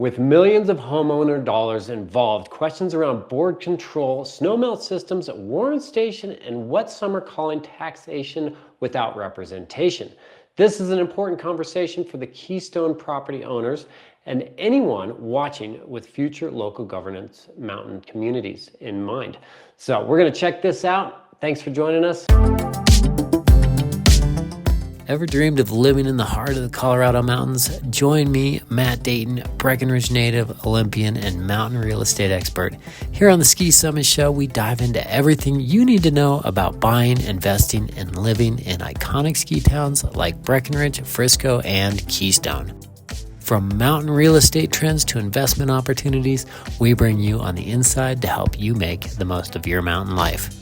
With millions of homeowner dollars involved, questions around board control, snowmelt systems, warrant station, and what some are calling taxation without representation. This is an important conversation for the Keystone property owners and anyone watching with future local governance mountain communities in mind. So we're going to check this out. Thanks for joining us. Ever dreamed of living in the heart of the Colorado mountains? Join me, Matt Dayton, Breckenridge native, Olympian, and mountain real estate expert. Here on the Ski Summit Show, we dive into everything you need to know about buying, investing, and living in iconic ski towns like Breckenridge, Frisco, and Keystone. From mountain real estate trends to investment opportunities, we bring you on the inside to help you make the most of your mountain life.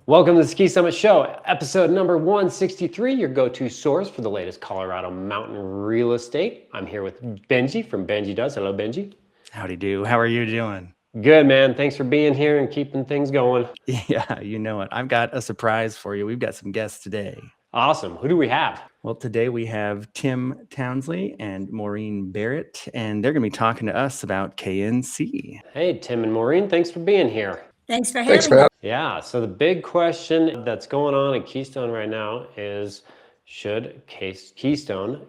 Welcome to the Ski Summit Show, episode number 163, your go-to source for the latest Colorado mountain real estate. I'm here with Benji from Benji Does. Hello, Benji. Howdy do. How are you doing? Good, man. Thanks for being here and keeping things going. Yeah, you know it. I've got a surprise for you. We've got some guests today. Awesome. Who do we have? Well, today we have Tim Townsley and Maureen Barrett, and they're going to be talking to us about KNC. Hey, Tim and Maureen, thanks for being here. Thanks for having me. Yeah, so the big question that's going on in Keystone right now is, should Keystone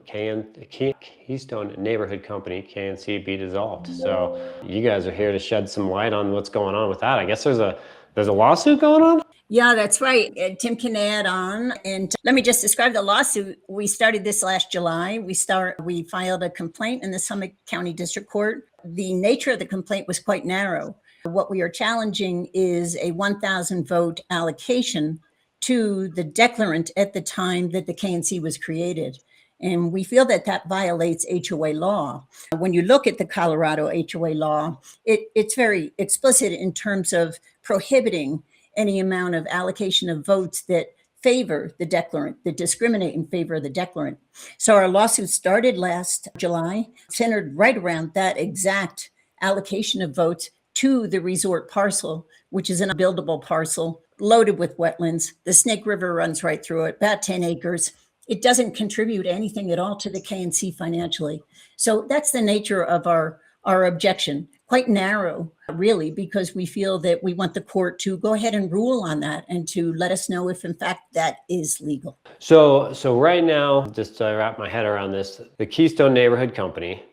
Neighborhood Company, KNC, be dissolved? So you guys are here to shed some light on what's going on with that. I guess there's a lawsuit going on? Yeah, that's right. Tim can add on. And let me just describe the lawsuit. We started this last July. We filed a complaint in the Summit County District Court. The nature of the complaint was quite narrow. What we are challenging is a 1,000 vote allocation to the declarant at the time that the KNC was created. And we feel that that violates HOA law. When you look at the Colorado HOA law, it's very explicit in terms of prohibiting any amount of allocation of votes that favor the declarant, that discriminate in favor of the declarant. So our lawsuit started last July, centered right around that exact allocation of votes to the resort parcel, which is an unbuildable parcel loaded with wetlands. The Snake River runs right through it, about 10 acres. It doesn't contribute anything at all to the KNC financially. So that's the nature of our objection. Quite narrow, really, because we feel that we want the court to go ahead and rule on that and to let us know if in fact that is legal. So right now, just to wrap my head around this, the Keystone Neighborhood Company,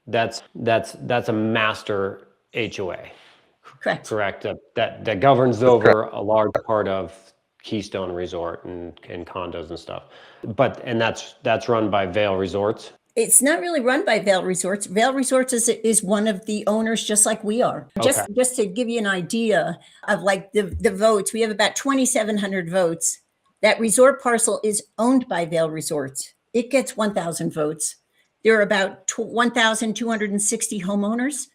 that's a master HOA. Correct. That governs over a large part of Keystone Resort and condos and stuff. And that's run by Vail Resorts. It's not really run by Vail Resorts. Vail Resorts is one of the owners, just like we are. Okay. Just to give you an idea of like the votes, we have about 2,700 votes. That resort parcel is owned by Vail Resorts. It gets 1,000 votes. There are about 1,260 homeowners.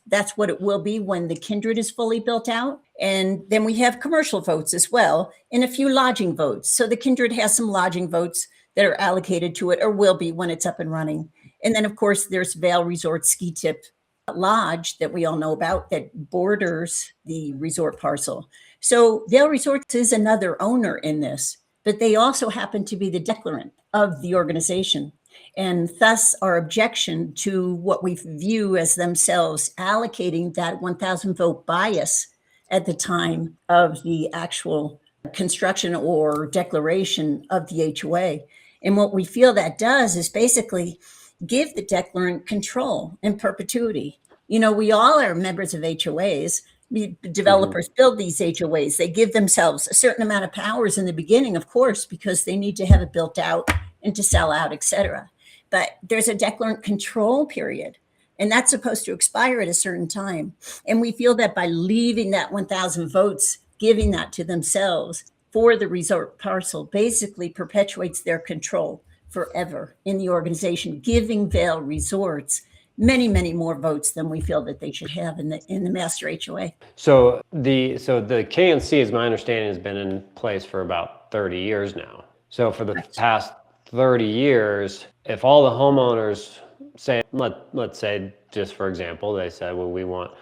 That's what it will be when the Kindred is fully built out. And then we have commercial votes as well, and a few lodging votes. So the Kindred has some lodging votes that are allocated to it, or will be when it's up and running. And then of course there's Vail Resort Ski Tip Lodge that we all know about that borders the resort parcel. So Vail Resorts is another owner in this, but they also happen to be the declarant of the organization. And thus our objection to what we view as themselves allocating that 1,000 vote bias at the time of the actual construction or declaration of the HOA. And what we feel that does is basically give the declarant control in perpetuity. You know, we all are members of HOAs. Developers build these HOAs. They give themselves a certain amount of powers in the beginning, of course, because they need to have it built out and to sell out, et cetera. But there's a declarant control period, and that's supposed to expire at a certain time. And we feel that by leaving that 1,000 votes, giving that to themselves for the resort parcel, basically perpetuates their control forever in the organization, giving Vail Resorts many, many more votes than we feel that they should have in the master HOA. So the KNC, as my understanding, has been in place for about 30 years now. So for the past 30 years, if all the homeowners say, let's say, just for example, they said, well, we want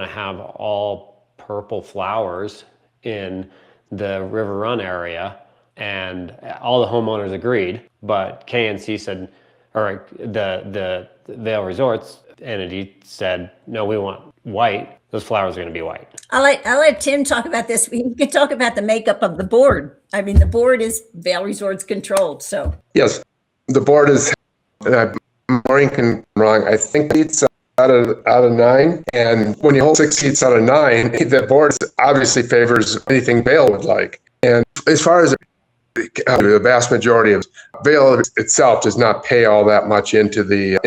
to have all purple flowers in the River Run area, and all the homeowners agreed, but KNC said, or the Vail Resorts entity said, no, we want white, those flowers are going to be white. I'll let Tim talk about this. We can talk about the makeup of the board. I mean, the board is Vail Resorts controlled, so. Yes, the board is, Maureen can wrong, I think it's out of 9. And when you hold 6 seats out of 9, the board obviously favors anything Vail would like. And as far as the vast majority of Vail itself does not pay all that much into the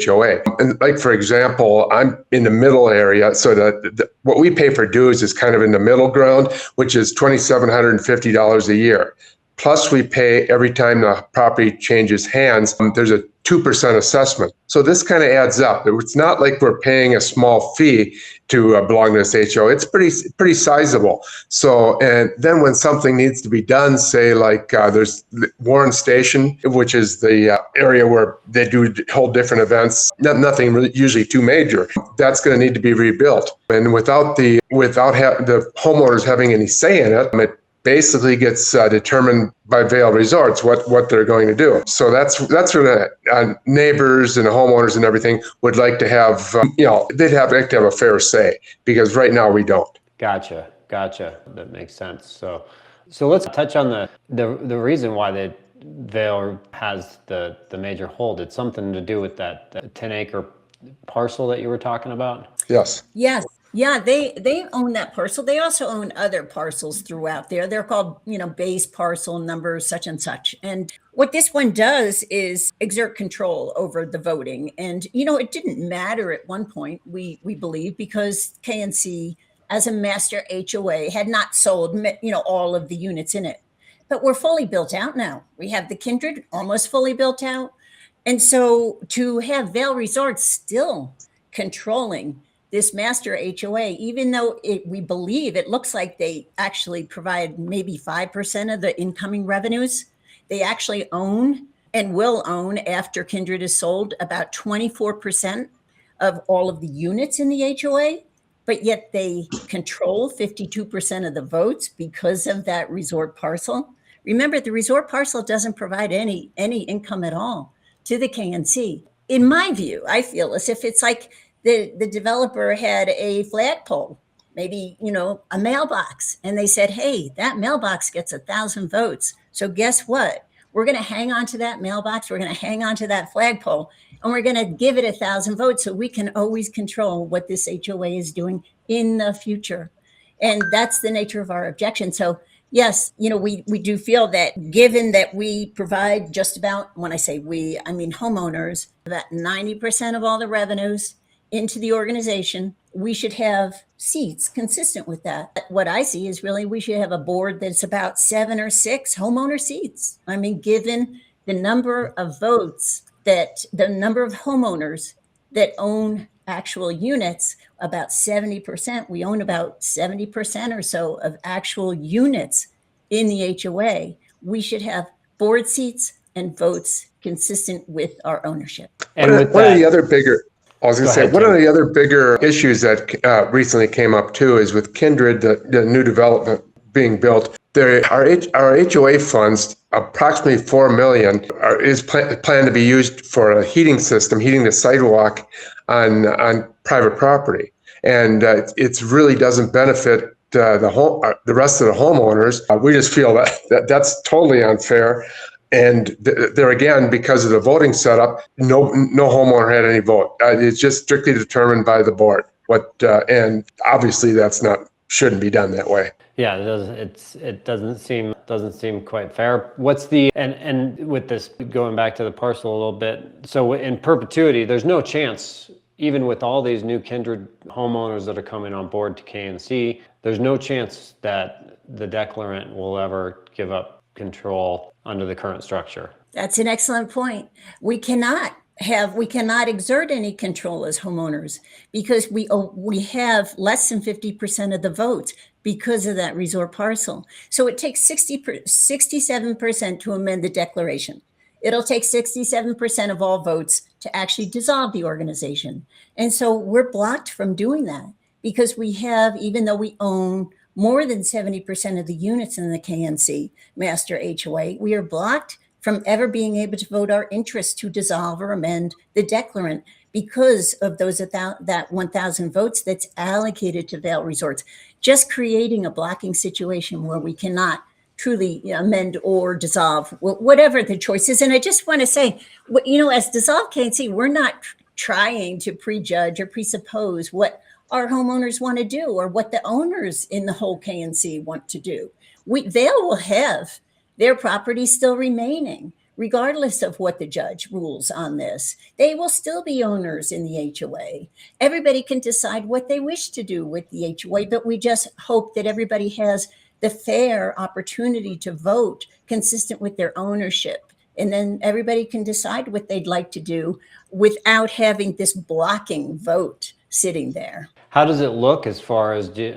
HOA. And like, for example, I'm in the middle area. So what we pay for dues is kind of in the middle ground, which is $2,750 a year. Plus we pay every time the property changes hands. There's a 2% assessment. So this kind of adds up. It's not like we're paying a small fee to belong to this HOA. It's pretty sizable. So, and then when something needs to be done, say like there's Warren Station, which is the area where they do hold different events, nothing really, usually too major, that's going to need to be rebuilt. And without the homeowners having any say in it basically gets determined by Vail Resorts what they're going to do. So that's where the neighbors and the homeowners and everything would like to have, they'd like to have a fair say, because right now we don't. Gotcha. That makes sense. So let's touch on the reason why Vail has the major hold. It's something to do with that 10-acre parcel that you were talking about? Yes. Yes. Yeah, they own that parcel. They also own other parcels throughout there. They're called, base parcel numbers, such and such. And what this one does is exert control over the voting. And, it didn't matter at one point, we believe, because KNC as a master HOA had not sold, all of the units in it. But we're fully built out now. We have the Kindred almost fully built out. And so to have Vail Resorts still controlling this master HOA, even though we believe it looks like they actually provide maybe 5% of the incoming revenues, they actually own and will own, after Kindred is sold, about 24% of all of the units in the HOA, but yet they control 52% of the votes because of that resort parcel. Remember, the resort parcel doesn't provide any income at all to the KNC. In my view, I feel as if it's like the developer had a flagpole, maybe, a mailbox, and they said, hey, that mailbox gets 1,000 votes. So guess what? We're going to hang on to that mailbox. We're going to hang on to that flagpole, and we're going to give it 1,000 votes so we can always control what this HOA is doing in the future. And that's the nature of our objection. So yes, we do feel that, given that we provide just about, when I say we, I mean homeowners, about 90% of all the revenues into the organization, we should have seats consistent with that. What I see is really we should have a board that's about 7 or 6 homeowner seats. I mean, given the number of votes, the number of homeowners that own actual units, about 70%, we own about 70% or so of actual units in the HOA. We should have board seats and votes consistent with our ownership. And one of the other bigger, I was going to say, one of the other bigger issues that recently came up too is with Kindred, the new development being built. Our HOA funds, approximately $4 million, is planned to be used for a heating system, heating the sidewalk on private property, and it really doesn't benefit the rest of the homeowners. We just feel that's totally unfair. And there again, because of the voting setup, no homeowner had any vote. It's just strictly determined by the board. And obviously shouldn't be done that way. Yeah, it doesn't seem quite fair. And with this, going back to the parcel a little bit, so in perpetuity, there's no chance, even with all these new Kindred homeowners that are coming on board to KNC, there's no chance that the declarant will ever give up control under the current structure. That's an excellent point. We cannot exert any control as homeowners because we have less than 50% of the votes because of that resort parcel. So it takes 67% to amend the declaration. It'll take 67% of all votes to actually dissolve the organization. And so we're blocked from doing that because we have, even though we own more than 70% of the units in the KNC master HOA, we are blocked from ever being able to vote our interest to dissolve or amend the declarant because of that 1,000 votes that's allocated to Vail Resorts, just creating a blocking situation where we cannot truly amend or dissolve, whatever the choice is. And I just want to say, as Dissolve KNC, we're not trying to prejudge or presuppose what our homeowners want to do or what the owners in the whole KNC want to do. Vail will have their property still remaining, regardless of what the judge rules on this. They will still be owners in the HOA. Everybody can decide what they wish to do with the HOA, but we just hope that everybody has the fair opportunity to vote consistent with their ownership. And then everybody can decide what they'd like to do without having this blocking vote sitting there. How does it look as far as, do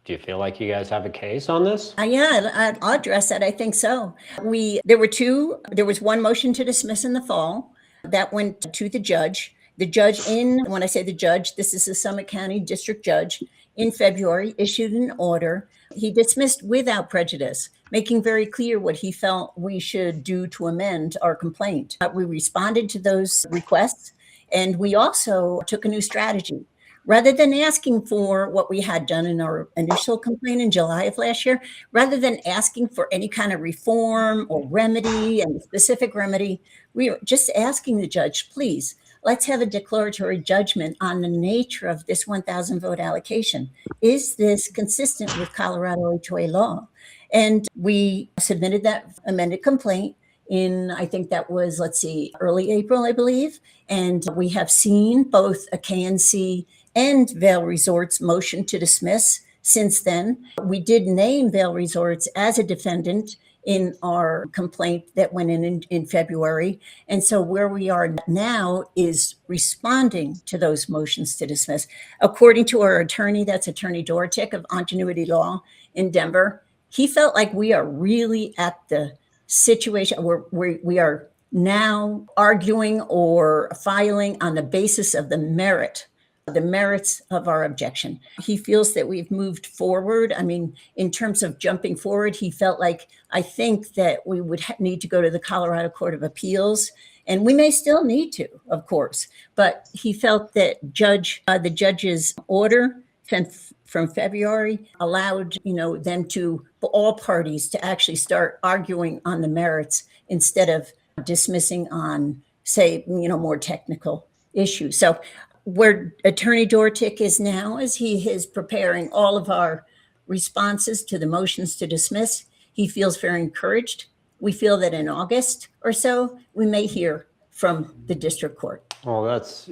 you feel like you guys have a case on this? Yeah, I'll address that. I think so. There was one motion to dismiss in the fall that went to the judge. The judge when I say the judge, this is the Summit County District Judge, in February issued an order. He dismissed without prejudice, making very clear what he felt we should do to amend our complaint. We responded to those requests, and we also took a new strategy. Rather than asking for what we had done in our initial complaint in July of last year, rather than asking for any kind of reform or remedy and specific remedy, we were just asking the judge, please, let's have a declaratory judgment on the nature of this 1,000 vote allocation. Is this consistent with Colorado HOA law? And we submitted that amended complaint in, I think that was, early April, I believe. And we have seen both a KNC and Vail Resorts motion to dismiss since then. We did name Vail Resorts as a defendant in our complaint that went in February. And so where we are now is responding to those motions to dismiss. According to our attorney, that's Attorney Dortick of Ingenuity Law in Denver, he felt like we are really at the situation where we are now arguing or filing on the basis of the merits of our objection. He feels that we've moved forward. In terms of jumping forward, he felt like, I think that we would need to go to the Colorado Court of Appeals, and we may still need to, of course, but he felt that the judge's order from February allowed, all parties to actually start arguing on the merits instead of dismissing on, say, more technical issues. So where Attorney Dortick is now, as he is preparing all of our responses to the motions to dismiss, he feels very encouraged. We feel that in August or so, we may hear from the district court. Well, that's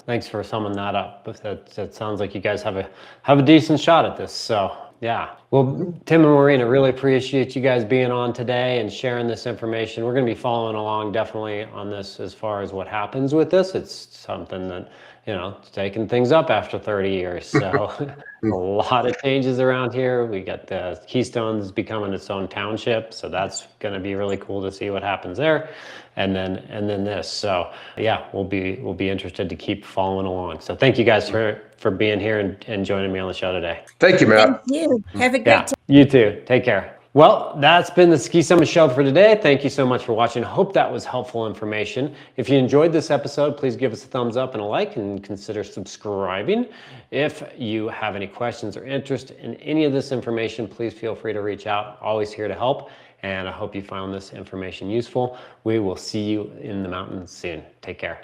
thanks for summing that up. But that sounds like you guys have a decent shot at this. So yeah. Well, Tim and Maureen, I really appreciate you guys being on today and sharing this information. We're going to be following along definitely on this as far as what happens with this. It's something that, it's taking things up after 30 years. So a lot of changes around here. We got the Keystone's becoming its own township. So that's going to be really cool to see what happens there. And then this. So yeah, we'll be interested to keep following along. So thank you guys for being here and joining me on the show today. Thank you, Matt. Thank you. Have a great time. You too. Take care. Well, that's been the Ski Summit Show for today. Thank you so much for watching. Hope that was helpful information. If you enjoyed this episode, please give us a thumbs up and a like and consider subscribing. If you have any questions or interest in any of this information, please feel free to reach out. Always here to help. And I hope you found this information useful. We will see you in the mountains soon. Take care.